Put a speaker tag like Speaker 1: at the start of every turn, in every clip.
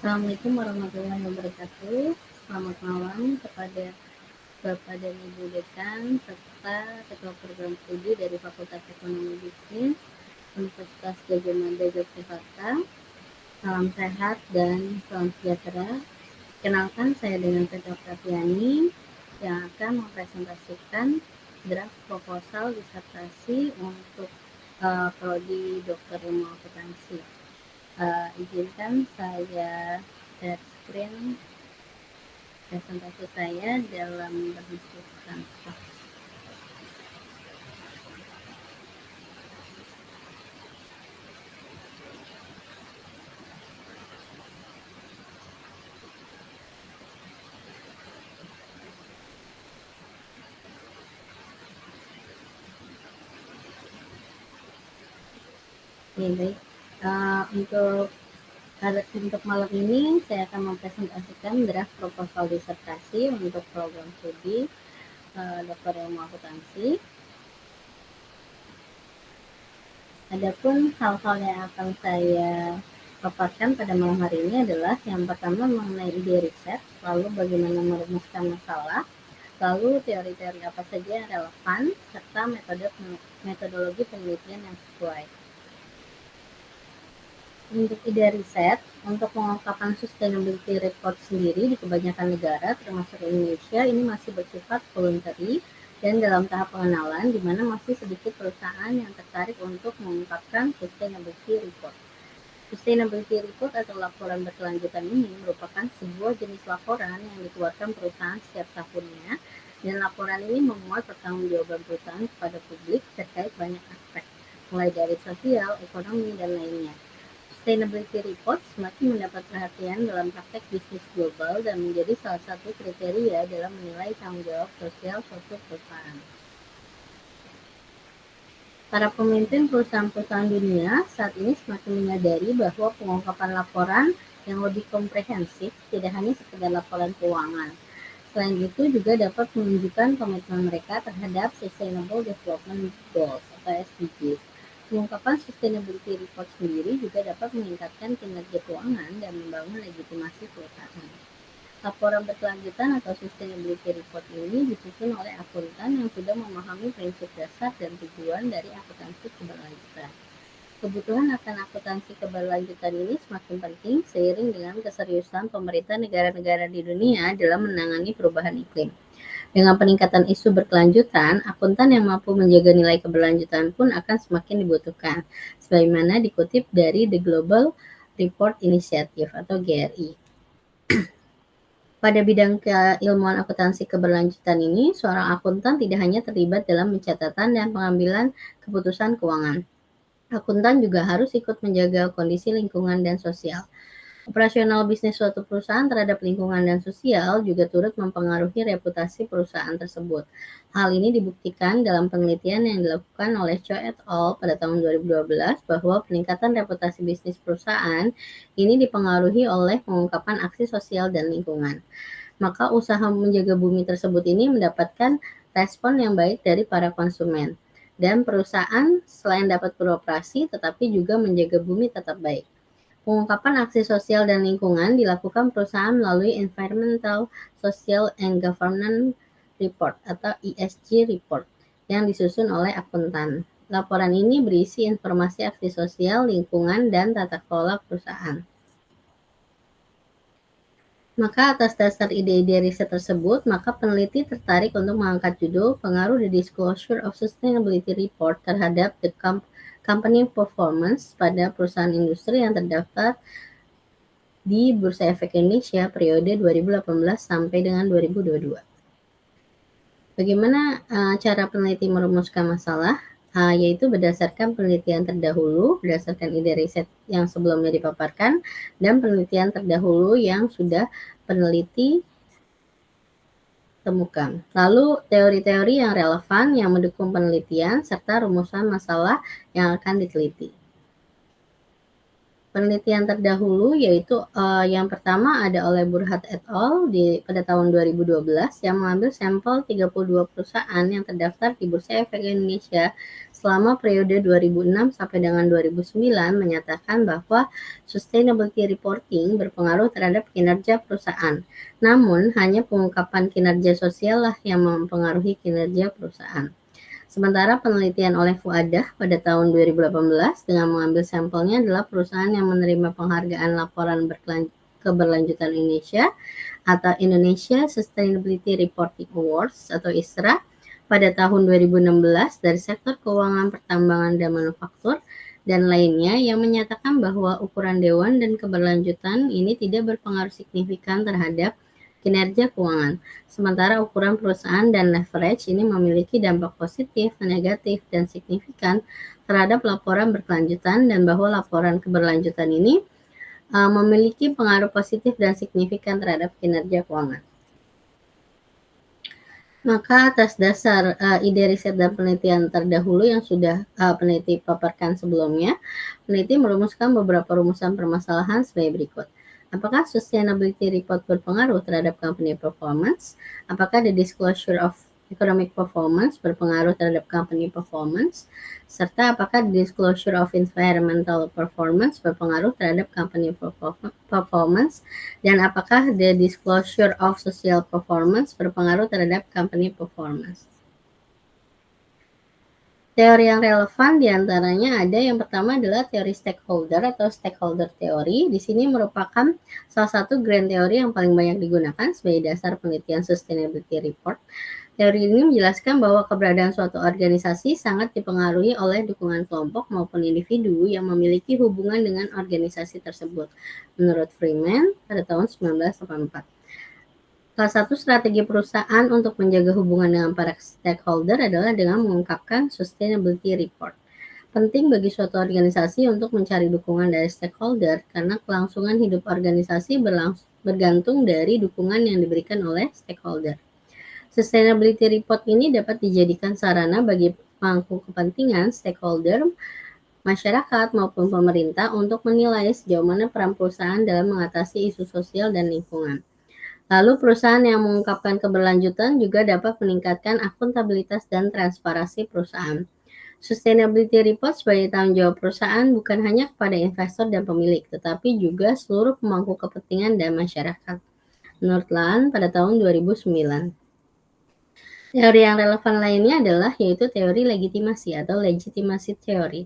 Speaker 1: Assalamualaikum warahmatullahi wabarakatuh. Selamat malam kepada Bapak dan Ibu Dekan serta Ketua Program Studi dari Fakultas Ekonomi Bisnis Universitas Gadjah Mada Yogyakarta. Salam sehat dan salam sejahtera. Kenalkan, saya dengan Petra Prapiani yang akan mempresentasikan draft proposal disertasi untuk prodi Doktor Ilmu Akuntansi. Izinkan saya share screen presentasi saya dalam bentuk transfer. Baik. Untuk malam ini saya akan mempresentasikan draft proposal disertasi untuk program studi Doktor Ilmu Akuntansi. Adapun hal-hal yang akan saya paparkan pada malam hari ini adalah yang pertama mengenai ide riset, lalu bagaimana merumuskan masalah, lalu teori-teori apa saja yang relevan, serta metodologi penelitian yang sesuai. Untuk ide riset, untuk pengungkapan sustainability report sendiri di kebanyakan negara, termasuk Indonesia, ini masih bersifat voluntary dan dalam tahap pengenalan, di mana masih sedikit perusahaan yang tertarik untuk mengungkapkan sustainability report. Sustainability report atau laporan berkelanjutan ini merupakan sebuah jenis laporan yang dikeluarkan perusahaan setiap tahunnya, dan laporan ini memuat pertanggungjawaban perusahaan kepada publik terkait banyak aspek, mulai dari sosial, ekonomi, dan lainnya. Sustainability report semakin mendapat perhatian dalam praktek bisnis global dan menjadi salah satu kriteria dalam menilai tanggung jawab sosial suatu perusahaan. Para pemimpin perusahaan-perusahaan dunia saat ini semakin menyadari bahwa pengungkapan laporan yang lebih komprehensif tidak hanya sekedar laporan keuangan. Selain itu juga dapat menunjukkan komitmen mereka terhadap Sustainable Development Goals atau SDGs. Pengungkapan sustainability report sendiri juga dapat meningkatkan kinerja keuangan dan membangun legitimasi perusahaan. Laporan berkelanjutan atau sustainability report ini disusun oleh akuntan yang sudah memahami prinsip dasar dan tujuan dari akuntansi keberlanjutan. Kebutuhan akan akuntansi keberlanjutan ini semakin penting seiring dengan keseriusan pemerintah negara-negara di dunia dalam menangani perubahan iklim. Dengan peningkatan isu berkelanjutan, akuntan yang mampu menjaga nilai keberlanjutan pun akan semakin dibutuhkan, sebagaimana dikutip dari The Global Report Initiative atau GRI. Pada bidang keilmuan akuntansi keberlanjutan ini, seorang akuntan tidak hanya terlibat dalam pencatatan dan pengambilan keputusan keuangan. Akuntan juga harus ikut menjaga kondisi lingkungan dan sosial. Operasional bisnis suatu perusahaan terhadap lingkungan dan sosial juga turut mempengaruhi reputasi perusahaan tersebut. Hal ini dibuktikan dalam penelitian yang dilakukan oleh Cho et al. Pada tahun 2012 bahwa peningkatan reputasi bisnis perusahaan ini dipengaruhi oleh pengungkapan aksi sosial dan lingkungan. Maka usaha menjaga bumi tersebut ini mendapatkan respon yang baik dari para konsumen. Dan perusahaan selain dapat beroperasi tetapi juga menjaga bumi tetap baik. Pengungkapan aksi sosial dan lingkungan dilakukan perusahaan melalui Environmental, Social, and Governance Report atau ESG Report yang disusun oleh akuntan. Laporan ini berisi informasi aksi sosial, lingkungan, dan tata kelola perusahaan. Maka atas dasar ide-ide riset tersebut, maka peneliti tertarik untuk mengangkat judul pengaruh the disclosure of sustainability report terhadap the company performance pada perusahaan industri yang terdaftar di Bursa Efek Indonesia periode 2018 sampai dengan 2022. Bagaimana cara peneliti merumuskan masalah? Yaitu berdasarkan penelitian terdahulu, berdasarkan ide riset yang sebelumnya dipaparkan, dan penelitian terdahulu yang sudah peneliti temukan. Lalu teori-teori yang relevan yang mendukung penelitian, serta rumusan masalah yang akan diteliti. Penelitian terdahulu yaitu yang pertama ada oleh Burhat et al. Pada tahun 2012 yang mengambil sampel 32 perusahaan yang terdaftar di Bursa Efek Indonesia selama periode 2006 sampai dengan 2009 menyatakan bahwa sustainability reporting berpengaruh terhadap kinerja perusahaan. Namun, hanya pengungkapan kinerja sosial lah yang mempengaruhi kinerja perusahaan. Sementara penelitian oleh Fuadah pada tahun 2018 dengan mengambil sampelnya adalah perusahaan yang menerima penghargaan laporan keberlanjutan Indonesia atau Indonesia Sustainability Reporting Awards atau ISRA pada tahun 2016 dari sektor keuangan, pertambangan, dan manufaktur dan lainnya yang menyatakan bahwa ukuran dewan dan keberlanjutan ini tidak berpengaruh signifikan terhadap kinerja keuangan. Sementara ukuran perusahaan dan leverage ini memiliki dampak positif, negatif, dan signifikan terhadap laporan berkelanjutan dan bahwa laporan keberlanjutan ini memiliki pengaruh positif dan signifikan terhadap kinerja keuangan. Maka atas dasar ide riset dan penelitian terdahulu yang sudah peneliti paparkan sebelumnya, peneliti merumuskan beberapa rumusan permasalahan sebagai berikut. Apakah sustainability report berpengaruh terhadap company performance? Apakah the disclosure of economic performance berpengaruh terhadap company performance? Serta apakah the disclosure of environmental performance berpengaruh terhadap company performance? Dan apakah the disclosure of social performance berpengaruh terhadap company performance? Teori yang relevan diantaranya ada yang pertama adalah teori stakeholder atau stakeholder teori. Di sini merupakan salah satu grand teori yang paling banyak digunakan sebagai dasar penelitian sustainability report. Teori ini menjelaskan bahwa keberadaan suatu organisasi sangat dipengaruhi oleh dukungan kelompok maupun individu yang memiliki hubungan dengan organisasi tersebut. Menurut Freeman pada tahun 1984. Salah satu strategi perusahaan untuk menjaga hubungan dengan para stakeholder adalah dengan mengungkapkan sustainability report. Penting bagi suatu organisasi untuk mencari dukungan dari stakeholder karena kelangsungan hidup organisasi bergantung dari dukungan yang diberikan oleh stakeholder. Sustainability report ini dapat dijadikan sarana bagi pemangku kepentingan stakeholder, masyarakat maupun pemerintah untuk menilai sejauh mana peran perusahaan dalam mengatasi isu sosial dan lingkungan. Lalu perusahaan yang mengungkapkan keberlanjutan juga dapat meningkatkan akuntabilitas dan transparansi perusahaan. Sustainability report sebagai tanggung jawab perusahaan bukan hanya kepada investor dan pemilik, tetapi juga seluruh pemangku kepentingan dan masyarakat. Menurut Laan pada tahun 2009. Teori yang relevan lainnya adalah yaitu teori legitimasi atau legitimasi teori.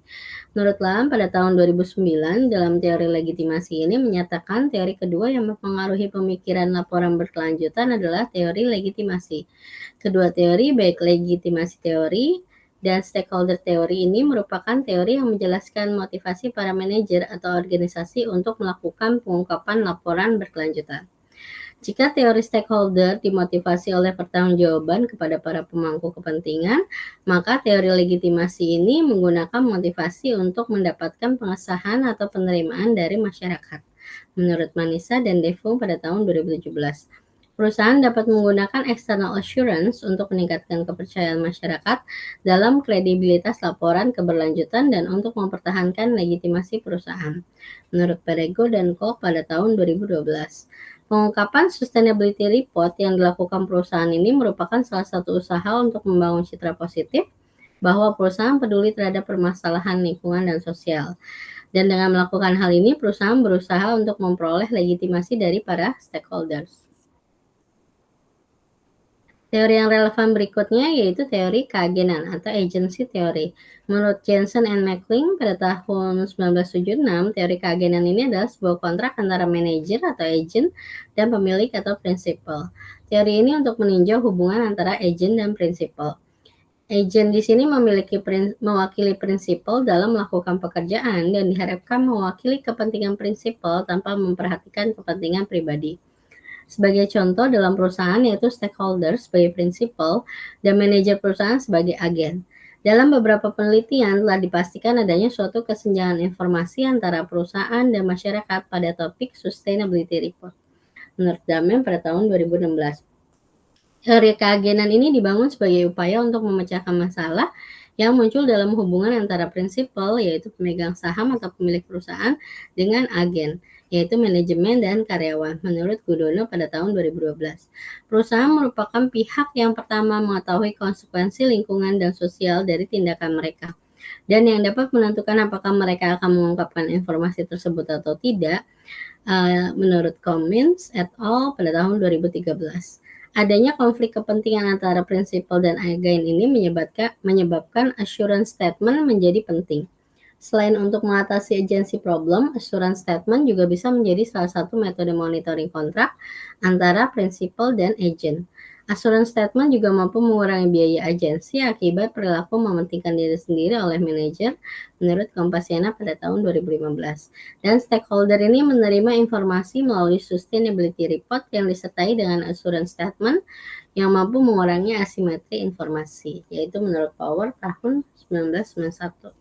Speaker 1: Menurut Lam pada tahun 2009 dalam teori legitimasi ini menyatakan teori kedua yang mempengaruhi pemikiran laporan berkelanjutan adalah teori legitimasi. Kedua teori baik legitimasi teori dan stakeholder teori ini merupakan teori yang menjelaskan motivasi para manajer atau organisasi untuk melakukan pengungkapan laporan berkelanjutan. Jika teori stakeholder dimotivasi oleh pertanggungjawaban kepada para pemangku kepentingan, maka teori legitimasi ini menggunakan motivasi untuk mendapatkan pengesahan atau penerimaan dari masyarakat. Menurut Manisa dan Devung pada tahun 2017. Perusahaan dapat menggunakan external assurance untuk meningkatkan kepercayaan masyarakat dalam kredibilitas laporan keberlanjutan dan untuk mempertahankan legitimasi perusahaan. Menurut Perego dan Koch pada tahun 2012. Pengungkapan sustainability report yang dilakukan perusahaan ini merupakan salah satu usaha untuk membangun citra positif bahwa perusahaan peduli terhadap permasalahan lingkungan dan sosial. Dan dengan melakukan hal ini, perusahaan berusaha untuk memperoleh legitimasi dari para stakeholders. Teori yang relevan berikutnya yaitu teori keagenan atau agency theory. Menurut Jensen and McLean pada tahun 1976, teori keagenan ini adalah sebuah kontrak antara manajer atau agent dan pemilik atau prinsipal. Teori ini untuk meninjau hubungan antara agent dan prinsipal. Agent di sini mewakili prinsipal dalam melakukan pekerjaan dan diharapkan mewakili kepentingan prinsipal tanpa memperhatikan kepentingan pribadi. Sebagai contoh dalam perusahaan yaitu stakeholder sebagai prinsipal dan manajer perusahaan sebagai agen. Dalam beberapa penelitian telah dipastikan adanya suatu kesenjangan informasi antara perusahaan dan masyarakat pada topik sustainability report. Menurut Damen pada tahun 2016. Teori keagenan ini dibangun sebagai upaya untuk memecahkan masalah yang muncul dalam hubungan antara prinsipal yaitu pemegang saham atau pemilik perusahaan dengan agen yaitu manajemen dan karyawan, menurut Gudono pada tahun 2012. Perusahaan merupakan pihak yang pertama mengetahui konsekuensi lingkungan dan sosial dari tindakan mereka. Dan yang dapat menentukan apakah mereka akan mengungkapkan informasi tersebut atau tidak, menurut Cummins et al. Pada tahun 2013. Adanya konflik kepentingan antara prinsipal dan agen ini menyebabkan assurance statement menjadi penting. Selain untuk mengatasi agency problem, assurance statement juga bisa menjadi salah satu metode monitoring kontrak antara prinsipal dan agent. Assurance statement juga mampu mengurangi biaya agensi akibat perilaku mementingkan diri sendiri oleh manajer, menurut Kompasiana pada tahun 2015. Dan stakeholder ini menerima informasi melalui sustainability report yang disertai dengan assurance statement yang mampu mengurangi asimetri informasi, yaitu menurut Power tahun 1991.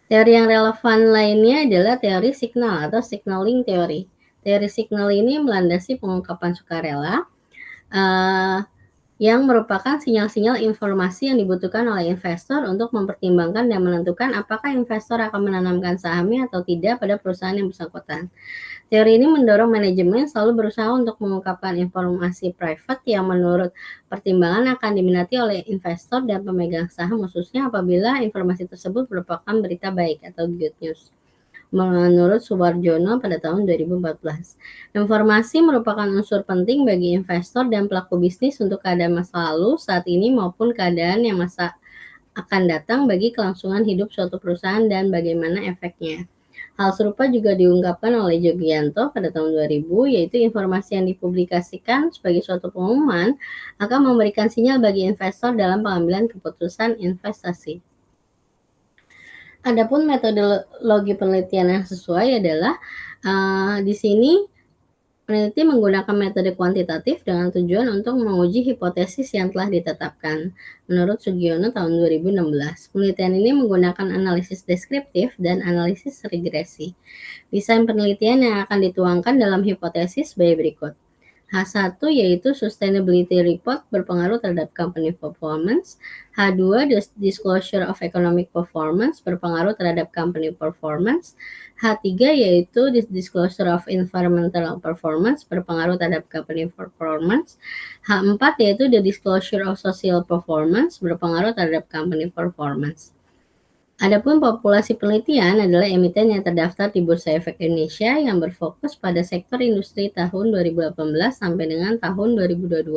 Speaker 1: Teori yang relevan lainnya adalah teori signal atau signaling theory. Teori signal ini melandasi pengungkapan sukarela yang merupakan sinyal-sinyal informasi yang dibutuhkan oleh investor untuk mempertimbangkan dan menentukan apakah investor akan menanamkan sahamnya atau tidak pada perusahaan yang bersangkutan. Teori ini mendorong manajemen selalu berusaha untuk mengungkapkan informasi private yang menurut pertimbangan akan diminati oleh investor dan pemegang saham, khususnya apabila informasi tersebut merupakan berita baik atau good news. Menurut Suwarjono pada tahun 2014. Informasi merupakan unsur penting bagi investor dan pelaku bisnis untuk keadaan masa lalu, saat ini maupun keadaan yang masa akan datang bagi kelangsungan hidup suatu perusahaan dan bagaimana efeknya. Hal serupa juga diungkapkan oleh Jogianto pada tahun 2000, yaitu informasi yang dipublikasikan sebagai suatu pengumuman akan memberikan sinyal bagi investor dalam pengambilan keputusan investasi. Adapun metodologi penelitian yang sesuai adalah di sini peneliti menggunakan metode kuantitatif dengan tujuan untuk menguji hipotesis yang telah ditetapkan. Menurut Sugiono tahun 2016, penelitian ini menggunakan analisis deskriptif dan analisis regresi. Desain penelitian yang akan dituangkan dalam hipotesis sebagai berikut. H1 yaitu sustainability report berpengaruh terhadap company performance. H2 disclosure of economic performance berpengaruh terhadap company performance. H3 yaitu disclosure of environmental performance berpengaruh terhadap company performance. H4 yaitu the disclosure of social performance berpengaruh terhadap company performance. Adapun populasi penelitian adalah emiten yang terdaftar di Bursa Efek Indonesia yang berfokus pada sektor industri tahun 2018 sampai dengan tahun 2022.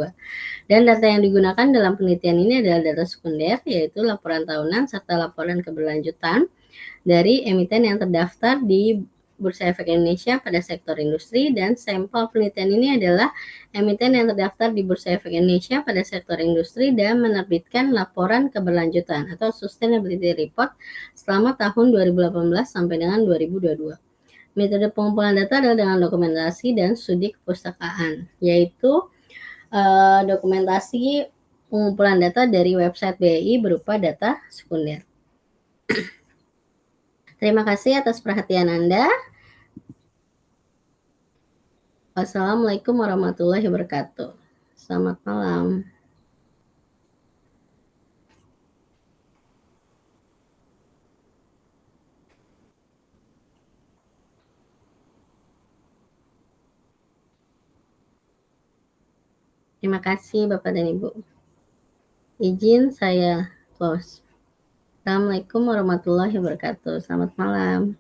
Speaker 1: Dan data yang digunakan dalam penelitian ini adalah data sekunder, yaitu laporan tahunan serta laporan keberlanjutan dari emiten yang terdaftar di Bursa Efek Indonesia pada sektor industri, dan sampel penelitian ini adalah emiten yang terdaftar di Bursa Efek Indonesia pada sektor industri dan menerbitkan laporan keberlanjutan atau sustainability report selama tahun 2018 sampai dengan 2022. Metode pengumpulan data adalah dengan dokumentasi dan studi kepustakaan, yaitu dokumentasi pengumpulan data dari website BI berupa data sekunder. Terima kasih atas perhatian Anda. Wassalamualaikum warahmatullahi wabarakatuh. Selamat malam. Terima kasih Bapak dan Ibu. Izin saya close. Assalamualaikum warahmatullahi wabarakatuh. Selamat malam.